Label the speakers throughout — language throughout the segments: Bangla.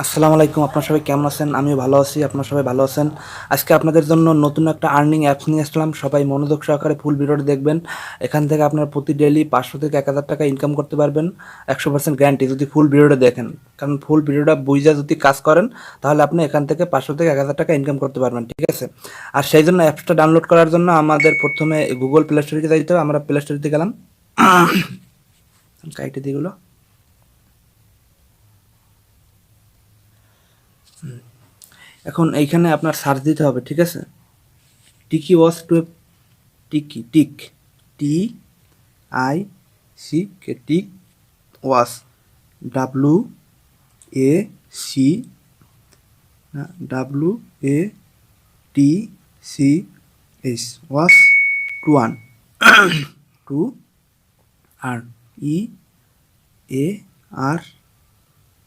Speaker 1: আসসালামু আলাইকুম। আপনারা সবাই কেমন আছেন? আমিও ভালো আছি। আপনারা সবাই ভালো আছেন? আজকে আপনাদের জন্য নতুন একটা আর্নিং অ্যাপস নিয়ে আসলাম। সবাই মনোযোগ সহকারে ফুল ভিডিওটি দেখবেন। এখান থেকে আপনারা প্রতি ডেইলি ৫০০ থেকে ১,০০০ টাকা ইনকাম করতে পারবেন। ১০০% গ্যারান্টি যদি ফুল ভিডিওটা দেখেন। কারণ ফুল ভিডিওটা বুইঝা যদি কাজ করেন, তাহলে আপনি এখান থেকে ৫০০ থেকে ১,০০০ টাকা ইনকাম করতে পারবেন। ঠিক আছে? আর সেই জন্য অ্যাপসটা ডাউনলোড করার জন্য আমাদের প্রথমে গুগল প্লে স্টোরে যাইতে হবে। আমরা প্লে স্টোরে গেলাম। কাইটে দিগুলো। এখন এইখানে আপনার সার্চ দিতে হবে। ঠিক আছে? Tick watch to tick tick T I C K tick watch W A C W A T C H watch two one two R E A R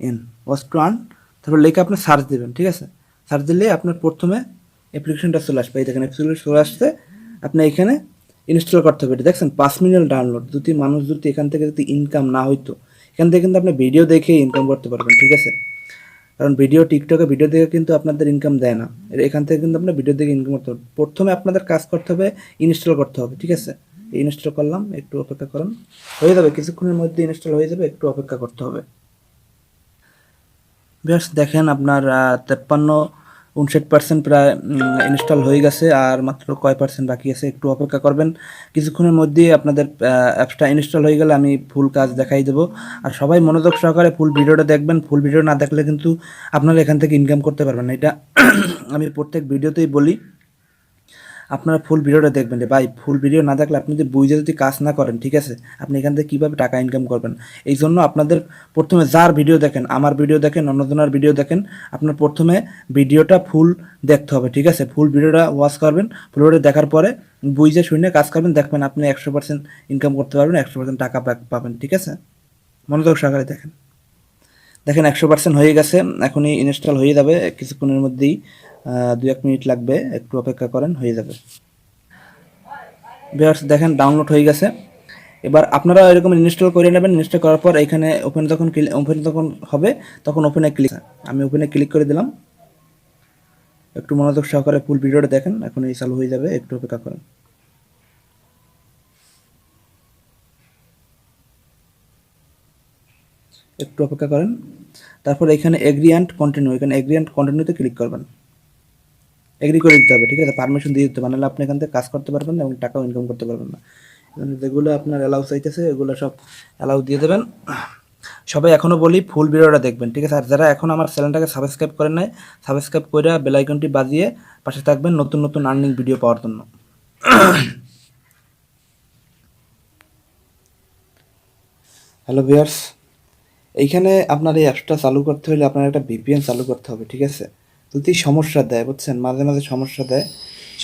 Speaker 1: N watch two one. তারপর লেখে আপনি সার্চ দেবেন। ঠিক আছে? সার্চ দিলে আপনার প্রথমে অ্যাপ্লিকেশনটা চলে আসবে। এই দেখেন অ্যাপ্লিকেশন চলে আসছে। আপনি এখানে ইনস্টল করতে হবে। এটা দেখছেন 5 মিলিয়ন ডাউনলোড। যদি মানুষ যদি এখান থেকে যদি ইনকাম না হইতো, এখান থেকে কিন্তু আপনি ভিডিও দেখে ইনকাম করতে পারবেন। ঠিক আছে? কারণ ভিডিও টিকটকে ভিডিও দেখে কিন্তু আপনাদের ইনকাম দেয় না। এখান থেকে কিন্তু আপনার ভিডিও দেখে ইনকাম করতে হবে। প্রথমে আপনাদের কাজ করতে হবে, ইনস্টল করতে হবে। ঠিক আছে? ইনস্টল করলাম, একটু অপেক্ষা করুন। হয়ে যাবে, কিছুক্ষণের মধ্যে ইনস্টল হয়ে যাবে, একটু অপেক্ষা করতে হবে। ভিউয়ার্স দেখেন আপনার 53-59% প্রায় ইনস্টল হয়ে গেছে। আর মাত্র কয় পার্সেন্ট বাকি আছে, একটু অপেক্ষা করবেন। কিছুক্ষণের মধ্যেই আপনাদের অ্যাপসটা ইনস্টল হয়ে গেলে আমি ফুল কাজ দেখাই দেবো। আর সবাই মনোযোগ সহকারে ফুল ভিডিওটা দেখবেন। ফুল ভিডিও না দেখলে কিন্তু আপনারা এখান থেকে ইনকাম করতে পারবেন না। এটা আমি প্রত্যেক ভিডিওতেই বলি, আপনারা ফুল ভিডিওটা দেখবেন। রে ভাই, ফুল ভিডিও না দেখলে আপনি যদি বুঝে যদি কাজ না করেন, ঠিক আছে, আপনি এখান থেকে কীভাবে টাকা ইনকাম করবেন? এই জন্য আপনাদের প্রথমে যার ভিডিও দেখেন, আমার ভিডিও দেখেন, অন্যজনের ভিডিও দেখেন, আপনার প্রথমে ভিডিওটা ফুল দেখতে হবে। ঠিক আছে? ফুল ভিডিওটা ওয়াচ করবেন। ফুল ভিডিও দেখার পরে বুঝে শুনে কাজ করবেন, দেখবেন আপনি 100% ইনকাম করতে পারবেন, 100% টাকা পাবেন। ঠিক আছে? মনোযোগ সহকারে দেখেন। দেখেন 100% হয়ে গেছে। এখনই ইনস্টল হয়ে যাবে কিছুক্ষণের মধ্যেই। 2-1 মিনিট লাগবে, একটু অপেক্ষা করেন, হয়ে যাবে। ভিউয়ার্স দেখেন ডাউনলোড হয়ে গেছে। এবার আপনারা এরকম ইনস্টল করে নেবেন। ইনস্টল করার পর এখানে ওপেন যখন হবে, তখন ওপেনে ক্লিক, আমি ওপেনে ক্লিক করে দিলাম। একটু মনোযোগ সহকারে ফুল ভিডিওটা দেখেন। এখন এই চালু হয়ে যাবে, একটু অপেক্ষা করেন। একটু অপেক্ষা করেন। তারপর এখানে এগ্রি অ্যান্ড কন্টিনিউ, এখানে এগ্রি অ্যান্ড কন্টিনিউতে ক্লিক করবেন। এগ্রি করে দিতে হবে। ঠিক আছে? পারমিশন দিয়ে দিতে হবে, নাহলে আপনি এখান থেকে কাজ করতে পারবেন না এবং টাকাও ইনকাম করতে পারবেন না। যেগুলো আপনার অ্যালাউ চাইতেছে এগুলো সব অ্যালাউ দিয়ে দেবেন। সবাই এখনও বলি ফুল ভিডিওটা দেখবেন। ঠিক আছে? আর যারা এখন আমার চ্যানেলটাকে সাবস্ক্রাইব করেন নাই, সাবস্ক্রাইব করে বেল আইকনটি বাজিয়ে পাশে থাকবেন নতুন নতুন আর্নিং ভিডিও পাওয়ার জন্য। হ্যালো ভিউয়ার্স, এইখানে আপনার এই অ্যাপসটা চালু করতে হলে আপনার একটা ভিপিএন চালু করতে হবে। ঠিক আছে? যদি সমস্যা দেয়, বুঝছেন, মাঝে মাঝে সমস্যা দেয়,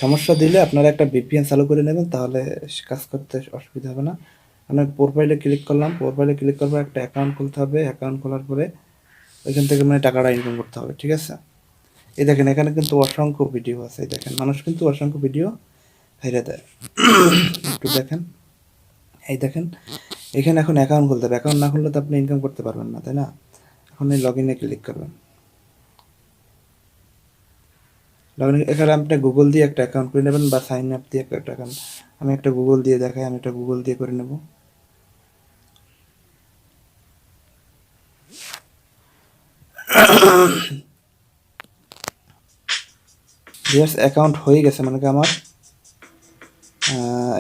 Speaker 1: সমস্যা দিলে আপনারা একটা ভিপিএন চালু করে নেবেন, তাহলে কাজ করতে অসুবিধা হবে না। আমি প্রোফাইলে ক্লিক করলাম, প্রোফাইলে ক্লিক করার পর একটা অ্যাকাউন্ট খুলতে হবে। অ্যাকাউন্ট খোলার পরে ওইখান থেকে মানে টাকাটা ইনকাম করতে হবে। ঠিক আছে? এই দেখেন এখানে কিন্তু অসংখ্য ভিডিও আছে। এই দেখেন মানুষ কিন্তু অসংখ্য ভিডিও হাইরে দেয়। একটু দেখেন, এই দেখেন এখানে এখন অ্যাকাউন্ট খুলতে হবে। অ্যাকাউন্ট না খুললে তো আপনি ইনকাম করতে পারবেন না, তাই না? এখন এই লগ ইনে ক্লিক করবেন। লগ ইন এখানে আপনি গুগল দিয়ে একটা অ্যাকাউন্ট করে নেবেন বা সাইন আপ দিয়ে একটা অ্যাকাউন্ট। আমি একটা গুগল দিয়ে দেখাই, আমি একটা গুগল দিয়ে করে নেব। জাস্ট অ্যাকাউন্ট হয়ে গেছে মানে কি আমার,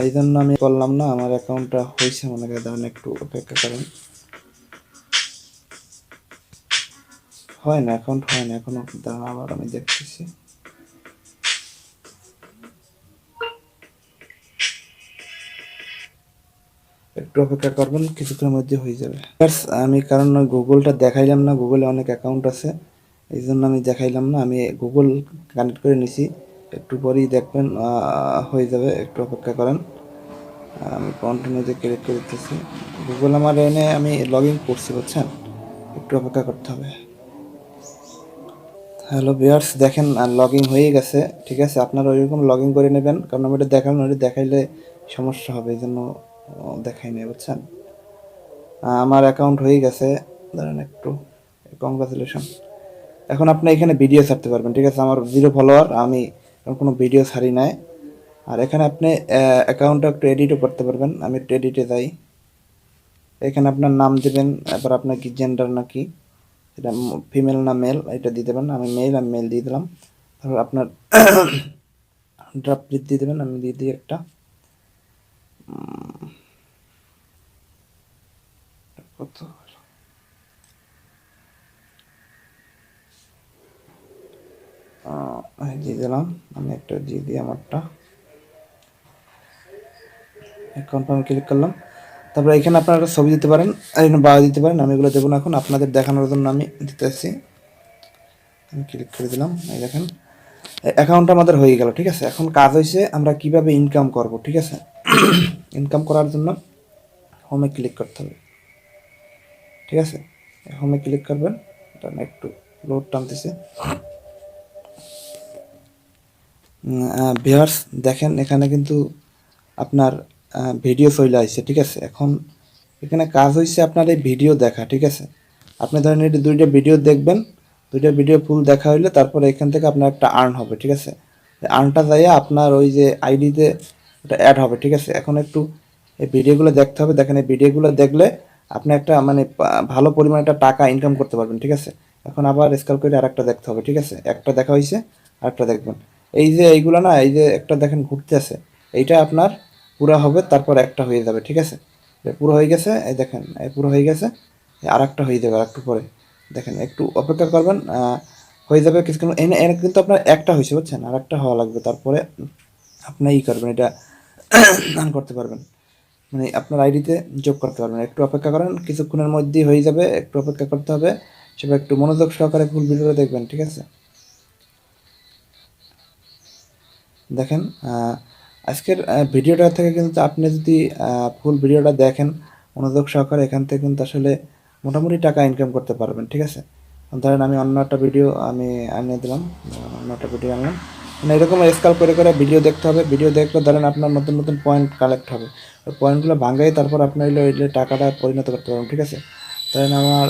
Speaker 1: এই জন্য আমি করলাম না। আমার অ্যাকাউন্টটা হয়েছে মনে করে, দাঁড়ান একটু অপেক্ষা করেন। হয় না, অ্যাকাউন্ট হয় না এখনো, দাঁড়ান আবার আমি দেখতেছি। একটু অপেক্ষা করবেন, কিছুক্ষণের মধ্যে হয়ে যাবে। আমি কারণ গুগলটা দেখাইলাম না, গুগলে অনেক অ্যাকাউন্ট আছে, এই জন্য আমি দেখাইলাম না। আমি গুগল কানেক্ট করে নিছি, একটু পরেই দেখবেন হয়ে যাবে। একটু অপেক্ষা করেন, আমি কন্টিনিউতে ক্লিক করে দিতেছি। গুগল আমার এনে আমি লগ ইন করছি, বুঝছেন, একটু অপেক্ষা করতে হবে। হ্যালো ভিউয়ার্স দেখেন লগ ইন হয়ে গেছে। ঠিক আছে? আপনারা ওইরকম লগ ইন করে নেবেন, কারণ আমি এটা দেখালাম, ওটা দেখাইলে সমস্যা হবে, এই জন্য দেখাই নেই, বুঝছেন। আমার অ্যাকাউন্ট হয়ে গেছে, ধরেন একটু কংগ্রাচুলেশন। এখন আপনি এখানে ভিডিও ছাড়তে পারবেন, ঠিক আছে। আমার 0 ফলোয়ার, আমি কোনো ভিডিও ছাড়ি নাই। আর এখানে আপনি অ্যাকাউন্টটা একটু এডিটও করতে পারবেন। আমি একটু এডিটে যাই। এখানে আপনার নাম দেবেন, এবার আপনার কি জেন্ডার নাকি, এটা ফিমেল না মেল এটা দিয়ে দেবেন। আমি মেল দিয়ে দিলাম। তারপর আপনার ড্রাফট দিয়ে দেবেন, আমি দিয়ে দিই একটা। কত দিয়ে দিলাম, আমি একটা দিয়ে দিই আমারটা। কনফার্ম ক্লিক করলাম। তারপরে এখানে আপনারা একটা ছবি দিতে পারেন, এখানে বায়ো দিতে পারেন। আমি এগুলো দেবো না, এখন আপনাদের দেখানোর জন্য আমি দিতেছি। আমি ক্লিক করে দিলাম। এই দেখেন অ্যাকাউন্ট আমাদের হয়ে গেল, ঠিক আছে। এখন কাজ হয়েছে আমরা কিভাবে ইনকাম করব, ঠিক আছে। ইনকাম করার জন্য হোমে ক্লিক করতে হবে, ঠিক আছে। হোমে ক্লিক করবেন, এটা একটু লোড টানতেছে। ভিউয়ার্স দেখেন এখানে কিন্তু আপনার ভিডিও চলে আসছে, ঠিক আছে। এখন এখানে কাজ হয়েছে আপনার এই ভিডিও দেখা, ঠিক আছে। আপনি ধরেন এই 2টা ভিডিও দেখবেন, 2টা ভিডিও ফুল দেখা হইলে তারপরে এখান থেকে আপনার একটা আর্ন হবে, ঠিক আছে। আর্নটা যাইয়া আপনার ওই যে আইডিতে ওটা অ্যাড হবে, ঠিক আছে। এখন একটু এই ভিডিওগুলো দেখতে হবে। দেখেন এই ভিডিওগুলো দেখলে আপনি একটা মানে ভালো পরিমাণে একটা টাকা ইনকাম করতে পারবেন, ঠিক আছে। এখন আবার স্ক্রল করে আরেকটা দেখতে হবে, ঠিক আছে। একটা দেখা হয়েছে, আরেকটা দেখবেন। এই যে এইগুলো না, এই যে একটা দেখেন ঘুরতে আছে, এইটা আপনার পুরো হবে, তারপর একটা হয়ে যাবে, ঠিক আছে। পুরো হয়ে গেছে, এই দেখেন এই পুরো হয়ে গেছে, আর একটা হয়ে যাবে আর একটু পরে। দেখেন একটু অপেক্ষা করবেন, হয়ে যাবে কিছুক্ষণ। এনে এনে কিন্তু আপনার একটা হয়েছে বুঝছেন, আর একটা হওয়া লাগবে, তারপরে আপনি ই করবেন, এটা অন করতে পারবেন, মানে আপনার আইডিতে যোগ করতে পারবেন। একটু অপেক্ষা করেন, কিছুক্ষণের মধ্যেই হয়ে যাবে, একটু অপেক্ষা করতে হবে। সেটা একটু মনোযোগ সহকারে ফুল ভিডিওটা দেখবেন, ঠিক আছে। দেখেন আজকের ভিডিওটা থেকে কিন্তু আপনি যদি ফুল ভিডিওটা দেখেন মনোযোগ সহকারে, এখান থেকে কিন্তু আসলে মোটামুটি টাকা ইনকাম করতে পারবেন, ঠিক আছে। ধরেন আমি অন্য একটা ভিডিও আমি আনিয়ে দিলাম, অন্য একটা ভিডিও আনলাম। মানে এরকম স্ক্রল করে করে ভিডিও দেখতে হবে। ভিডিও দেখলে ধরেন আপনার নতুন নতুন পয়েন্ট কালেক্ট হবে, ওই পয়েন্টগুলো ভাঙাই তারপর আপনি ওই টাকাটা পরিণত করতে পারবেন, ঠিক আছে। ধরেন আমার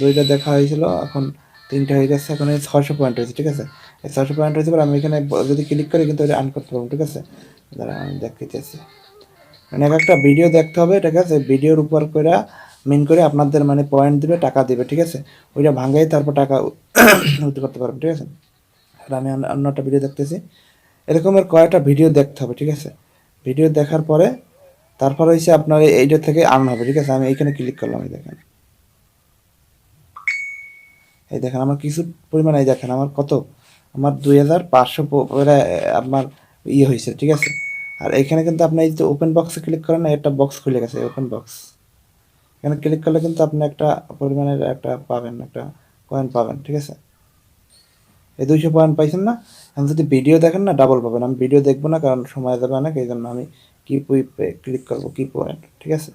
Speaker 1: 2টা দেখা হয়েছিল, এখন 3টে হয়ে গেছে, এখন এই 600 পয়েন্ট হয়েছে, ঠিক আছে। এই 600 পয়েন্ট হয়েছে পরে আমি এখানে যদি ক্লিক করি কিন্তু এটা আর্ন করতে পারবো, ঠিক আছে। দাঁড়া আমি দেখাইতেছি। মানে এক একটা ভিডিও দেখতে হবে, ঠিক আছে। ভিডিওর উপর করে মেন করে আপনাদের মানে পয়েন্ট দিবে, টাকা দিবে, ঠিক আছে। ওইটা ভাঙাই তারপর টাকা উইথড্র করতে পারবেন, ঠিক আছে। আর আমি অন্য একটা ভিডিও দেখতেছি, এরকমের কয়েকটা ভিডিও দেখতে হবে, ঠিক আছে। ভিডিও দেখার পরে তারপর হচ্ছে আপনার এইটা থেকে আর্ন হবে, ঠিক আছে। আমি এইখানে ক্লিক করলাম, এই দেখেন এই দেখেন আমার কিছু পরিমাণ, এই দেখেন আমার কত, আমার 2500 আমার ইয়ে হয়েছে, ঠিক আছে। আর এখানে কিন্তু আপনি এই যে ওপেন বক্সে ক্লিক করেন, একটা বক্স খুলে গেছে ওপেন বক্স। এখানে ক্লিক করলে কিন্তু আপনি একটা পরিমাণের একটা পাবেন, একটা কয়েন পাবেন, ঠিক আছে। এই 200 পয়েন্ট পাইছেন না। এখন যদি ভিডিও দেখেন না ডাবল পাবেন। আমি ভিডিও দেখবো না, কারণ সময় যাবে অনেক, এই জন্য আমি কি ক্লিক করবো, কি পয়েন্ট, ঠিক আছে।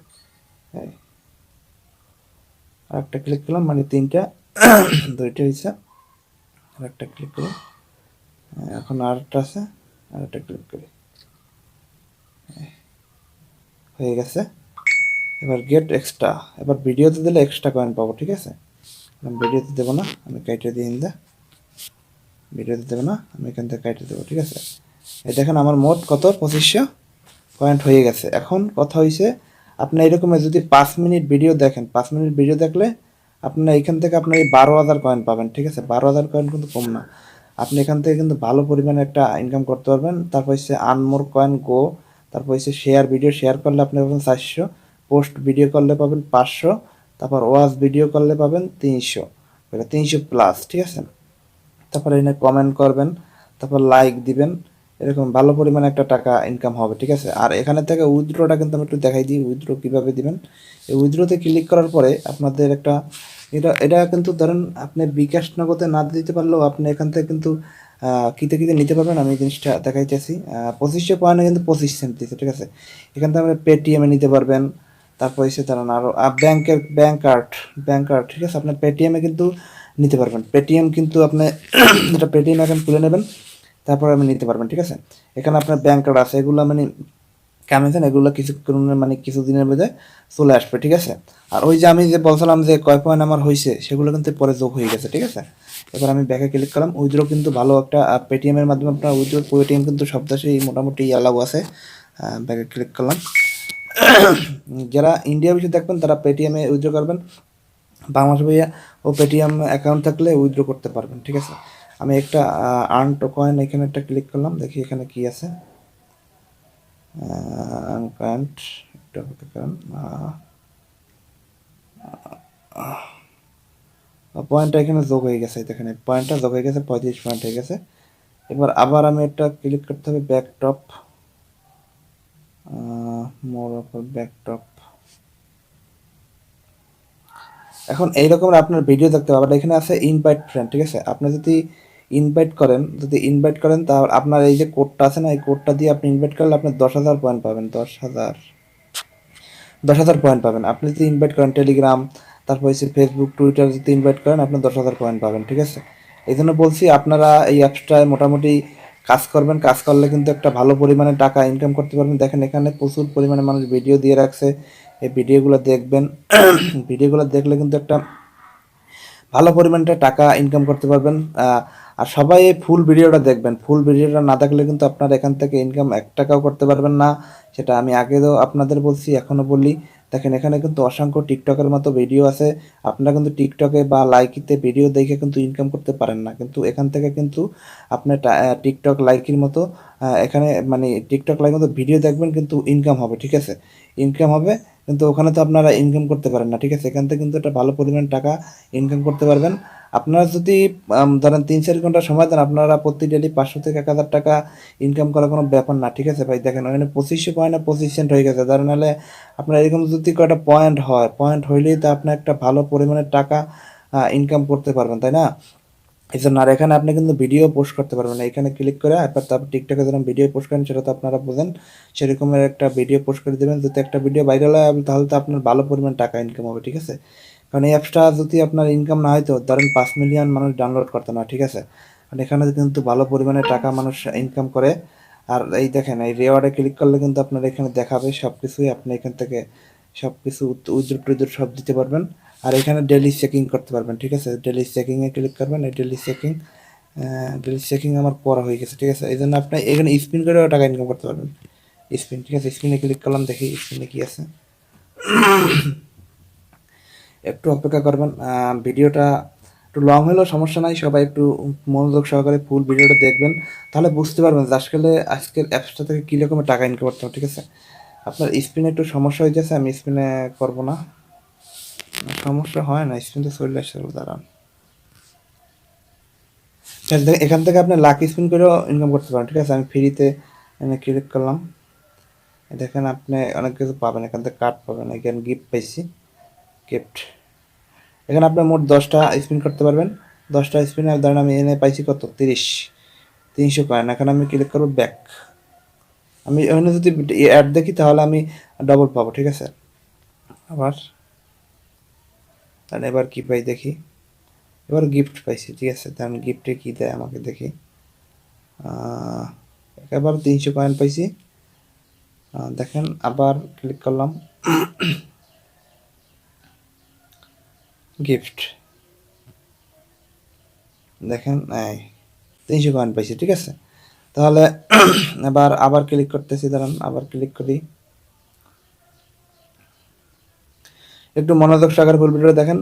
Speaker 1: আর একটা ক্লিক করলাম, মানে 3টা 2টা হয়েছে। আর একটা ক্লিক করি, এখন আরেকটা আছে, আর একটা ক্লিক করি, হয়ে গেছে। এবার গেট এক্সট্রা, এবার ভিডিওতে দিলে এক্সট্রা কয়েন পাবো, ঠিক আছে। আমি ভিডিওতে দেবো না, আমি কেটে দিয়ে দে, ভিডিওতে দেবো না, আমি এখান থেকে কেটে দেবো, ঠিক আছে। এই দেখেন আমার মোট কত 2500 পয়েন্ট হয়ে গেছে। এখন কথা হয়েছে আপনি এরকমের যদি 5 মিনিট ভিডিও দেখেন, 5 মিনিট ভিডিও দেখলে আপনার এখান থেকে আপনার এই 12,000 কয়েন পাবেন, ঠিক আছে। 12,000 কয়েন কিন্তু কম না। আপনি এখান থেকে কিন্তু ভালো পরিমাণে একটা ইনকাম করতে পারবেন। তারপর হচ্ছে আনমোর কয়েন গো, তারপর হচ্ছে শেয়ার ভিডিও, শেয়ার করলে আপনি পাবেন 400, পোস্ট ভিডিও করলে পাবেন 500, তারপর ওয়াচ ভিডিও করলে পাবেন 300, 300 প্লাস, ঠিক আছে। তারপর এখানে কমেন্ট করবেন, তারপর লাইক দিবেন, এরকম ভালো পরিমাণে একটা টাকা ইনকাম হবে, ঠিক আছে। আর এখানে থেকে উইথড্রটা কিন্তু আমি একটু দেখাই দিই, উইথড্র কীভাবে দিবেন। এই উইথড্রতে ক্লিক করার পরে আপনাদের একটা এটা এটা কিন্তু ধরেন আপনি বিকাশ নগদে না দিতে পারলেও আপনি এখান থেকে কিন্তু কিতে কিতে নিতে পারবেন। আমি এই জিনিসটা দেখাইতেছি। 2500 পয়েন্টে কিন্তু 25 সেন্ট দিচ্ছে, ঠিক আছে। এখান থেকে আপনি পেটিএমে নিতে পারবেন। তারপর এসে ধরেন আরও ব্যাংক কার্ড, ঠিক আছে। আপনার পেটিএমে কিন্তু নিতে পারবেন। পেটিএম কিন্তু আপনি যেটা পেটিএম অ্যাকাউন্ট খুলে নেবেন, তারপর আপনি নিতে পারবেন, ঠিক আছে। এখানে আপনার ব্যাংক কার্ড আছে, এগুলো মানে কেমন এগুলো মানে কিছুদিনের মধ্যে চলে আসবে, ঠিক আছে। আর ওই যে আমি যে বলছিলাম যে কয় পয়েন্ট আমার হয়েছে, সেগুলো কিন্তু পরে যোগ হয়ে গেছে, ঠিক আছে। এবার আমি ব্যাকে ক্লিক করলাম। উইথড্র কিন্তু ভালো একটা পেটিএমের মাধ্যমে আপনার উইথড্র, পেটিএম কিন্তু সব দেশেই মোটামুটি অ্যালাউ আছে। ব্যাকে ক্লিক করলাম। যারা ইন্ডিয়া বিষয়ে দেখবেন তারা পেটিএমে উইথড্র করবেন, বাংলাদেশ ভাইয়া ও পেটিএম অ্যাকাউন্ট থাকলে উইথড্র করতে পারবেন, ঠিক আছে। আমি একটা আর্ন টো কয়েন এখানে একটা ক্লিক করলাম, দেখি এখানে কি আছে। পয়েন্ট একটা হতে পারেন, পয়েন্টটা এখানে যোগ হয়ে গেছে, দেখেন পয়েন্টটা যোগ হয়ে গেছে, 35 পয়েন্ট হয়ে গেছে। এবার আবার আমি একটা ক্লিক করতে হবে, ব্যাকটপ, মোর অফ ব্যাকটপ। এখন এইরকম আপনার ভিডিও দেখতে পাবেন, এখানে আছে ইনভাইট ফ্রেন্ড, ঠিক আছে। আপনি যদি ইনভাইট করেন তাহলে আপনার এই যে কোডটা আছে না, এই কোডটা দিয়ে আপনি ইনভাইট করলে আপনি 10,000 পয়েন্ট পাবেন, 10,000 পয়েন্ট পাবেন। আপনি যদি ইনভাইট করেন টেলিগ্রাম, তারপর হচ্ছে ফেসবুক, টুইটার যদি ইনভাইট করেন আপনি 10,000 পয়েন্ট পাবেন, ঠিক আছে। এই জন্য বলছি আপনারা এই অ্যাপসটায় মোটামুটি কাজ করবেন, কাজ করলে কিন্তু একটা ভালো পরিমাণে টাকা ইনকাম করতে পারবেন। দেখেন এখানে প্রচুর পরিমাণে মানুষ ভিডিও দিয়ে রাখছে, এই ভিডিওগুলো দেখবেন। ভিডিওগুলো দেখলে কিন্তু একটা ভালো পরিমাণটা টাকা ইনকাম করতে পারবেন। আর সবাই ফুল ভিডিওটা দেখবেন, ফুল ভিডিওটা না দেখলে কিন্তু আপনার এখান থেকে ইনকাম 1 টাকাও করতে পারবেন না। সেটা আমি আগেও আপনাদের বলছি, এখনও বলি। দেখেন এখানে কিন্তু অসংখ্য টিকটকের মতো ভিডিও আছে, আপনারা কিন্তু টিকটকে বা লাইকিতে ভিডিও দেখে কিন্তু ইনকাম করতে পারেন না, কিন্তু এখান থেকে কিন্তু আপনার টিকটক লাইকির মতো এখানে মানে টিকটক লাইকের মতো ভিডিও দেখবেন, কিন্তু ইনকাম হবে, ঠিক আছে। ইনকাম হবে, কিন্তু ওখানে তো আপনারা ইনকাম করতে পারেন না, ঠিক আছে। এখান থেকে কিন্তু একটা ভালো পরিমাণ টাকা ইনকাম করতে পারবেন। আপনারা যদি ধরেন 3-4 ঘন্টা সময় দেন, আপনারা প্রতি ডেলি 500 থেকে 1,000 টাকা ইনকাম করার কোনো ব্যাপার না, ঠিক আছে ভাই। দেখেন ওখানে 2500 পয়েন্ট 25 সেন্ট হয়ে গেছে, ধরেন নাহলে আপনার এরকম যদি কয়টা পয়েন্ট হয়, পয়েন্ট হইলেই তো আপনি একটা ভালো পরিমাণের টাকা ইনকাম করতে পারবেন, তাই না। এই জন্য আর এখানে আপনি কিন্তু ভিডিও পোস্ট করতে পারবেন, এখানে ক্লিক করে তারপর টিকটকে যেরকম ভিডিও পোস্ট করেন সেটা তো আপনারা বোঝেন, সেরকমের একটা ভিডিও পোস্ট করে দেবেন। যদি একটা ভিডিও ভাইরাল হয় তাহলে তো আপনার ভালো পরিমাণ টাকা ইনকাম হবে, ঠিক আছে। কারণ এই অ্যাপসটা যদি আপনার ইনকাম না হয় তো ধরেন 5 মিলিয়ন মানুষ ডাউনলোড করতে না, ঠিক আছে। কারণ এখানে কিন্তু ভালো পরিমাণে টাকা মানুষ ইনকাম করে। আর এই দেখেন এই রেওয়ার্ডে ক্লিক করলে কিন্তু আপনার এখানে দেখাবে সব কিছুই, আপনি এখান থেকে সব কিছু উইথড্র টুইথড্র সব দিতে পারবেন। আর এখানে ডেলি চেকিং করতে পারবেন, ঠিক আছে। ডেলি চেকিংয়ে ক্লিক করবেন, এই ডেলি চেকিং আমার করা হয়ে গেছে, ঠিক আছে। এই জন্য আপনি এখানে স্পিন করেও টাকা ইনকাম করতে পারবেন, স্পিন, ঠিক আছে। স্পিনে ক্লিক করলাম, দেখি স্পিনে কি আছে। একটু অপেক্ষা করবেন, ভিডিওটা একটু লং হলেও সমস্যা নাই, সবাই একটু মনোযোগ সহকারে ফুল ভিডিওটা দেখবেন, তাহলে বুঝতে পারবেন যে আজকের অ্যাপসটা থেকে কী রকমের টাকা ইনকাম করতে হবে, ঠিক আছে। আপনার স্পিনে একটু সমস্যা হয়ে যাচ্ছে, আমি স্পিনে করবো না, সমস্যা হয় না, স্পিনটা চলে আসছে, দাঁড়ান। এখান থেকে আপনি লাকি স্পিন করেও ইনকাম করতে পারেন, ঠিক আছে। আমি ফ্রিতে এনে ক্লিক করলাম, দেখেন আপনি অনেক কিছু পাবেন, এখান থেকে কার্ড পাবেন, এখানে গিফট পাইছি, গিফট। এখানে আপনি মোট 10টা স্পিন করতে পারবেন, 10টা স্পিনে ধরেন আমি এনে পাইছি কত, 300 কয়েন। এখন আমি ক্লিক করবো ব্যাক, আমি এখানে যদি অ্যাড দেখি তাহলে আমি ডবল পাবো, ঠিক আছে। আবার এবার কি পাই দেখি, এবার গিফট পাইছি, ঠিক আছে। তাহলে গিফটে কি দেয় আমাকে দেখি, এবার 300 কয়েন পাইছি। দেখেন আবার ক্লিক করলাম, গিফট, দেখেন এই 300 কয়েন পাইছি, ঠিক আছে। তাহলে আবার ক্লিক করতেছি, দাঁড়ান আবার ক্লিক করি, একটু মনোযোগ সহকারে ফুল ভিডিওটা দেখেন,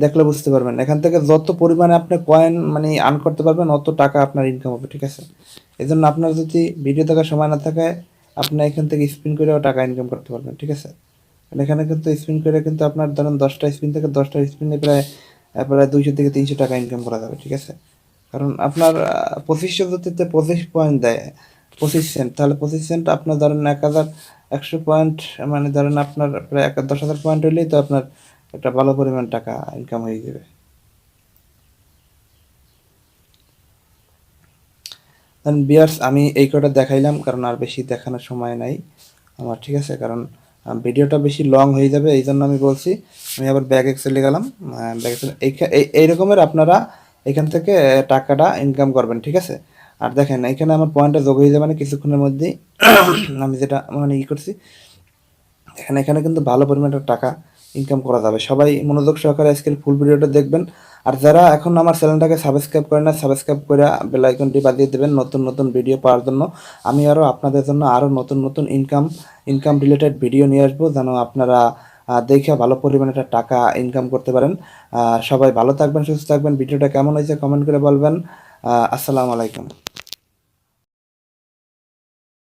Speaker 1: দেখলে বুঝতে পারবেন এখান থেকে যত পরিমাণে আপনি কয়েন মানে আর্ন করতে পারবেন অত টাকা আপনার ইনকাম হবে, ঠিক আছে। এই জন্য আপনার যদি ভিডিও দেখার সময় না থাকে, আপনি এখান থেকে স্পিন করেও টাকা ইনকাম করতে পারবেন, ঠিক আছে। এখানে কিন্তু স্পিন করে কিন্তু আপনার ধরেন 10টা স্পিন থেকে 10টা স্পিনে প্রায় প্রায় 200 থেকে 300 টাকা ইনকাম করা যাবে, ঠিক আছে। কারণ আপনার 2500 যদি 25 পয়েন্ট দেয়, 25 সেন্ট, তাহলে 25 সেন্ট আপনার ধরেন 1,100 পয়েন্ট, মানে ধরেন আপনার প্রায় 10,000 পয়েন্ট হলেই তো আপনার একটা ভালো পরিমাণ টাকা ইনকাম হয়ে যাবে। বিয়ার্স আমি এই কটা দেখাইলাম, কারণ আর বেশি দেখানোর সময় নাই আমার, ঠিক আছে। কারণ ভিডিওটা বেশি লং হয়ে যাবে, এই জন্য আমি বলছি। আমি আবার ব্যাক এক্সেলে গেলাম, ব্যাক এক্সেল এই রকমের আপনারা এখান থেকে টাকাটা ইনকাম করবেন, ঠিক আছে। আর দেখেন এখানে আমার পয়েন্টটা যোগ হয়ে যাবে মানে কিছুক্ষণের মধ্যেই। আমি যেটা মানে করছি, এখানে কিন্তু ভালো পরিমাণে টাকা ইনকাম করা যাবে। সবাই মনোযোগ সহকারে আজকের ফুল ভিডিওটা দেখবেন। আর যারা এখন আমার চ্যানেলটাকে সাবস্ক্রাইব করে না, সাবস্ক্রাইব করে বেল আইকনটি বাজিয়ে দেবেন নতুন নতুন ভিডিও পাওয়ার জন্য। আমি আরও আপনাদের জন্য আরও নতুন নতুন ইনকাম রিলেটেড ভিডিও নিয়ে আসবো, যেন আপনারা দেখে ভালো পরিমাণে একটা টাকা ইনকাম করতে পারেন। সবাই ভালো থাকবেন, সুস্থ থাকবেন। ভিডিওটা কেমন হয়েছে কমেন্ট করে বলবেন। আসসালামু আলাইকুম।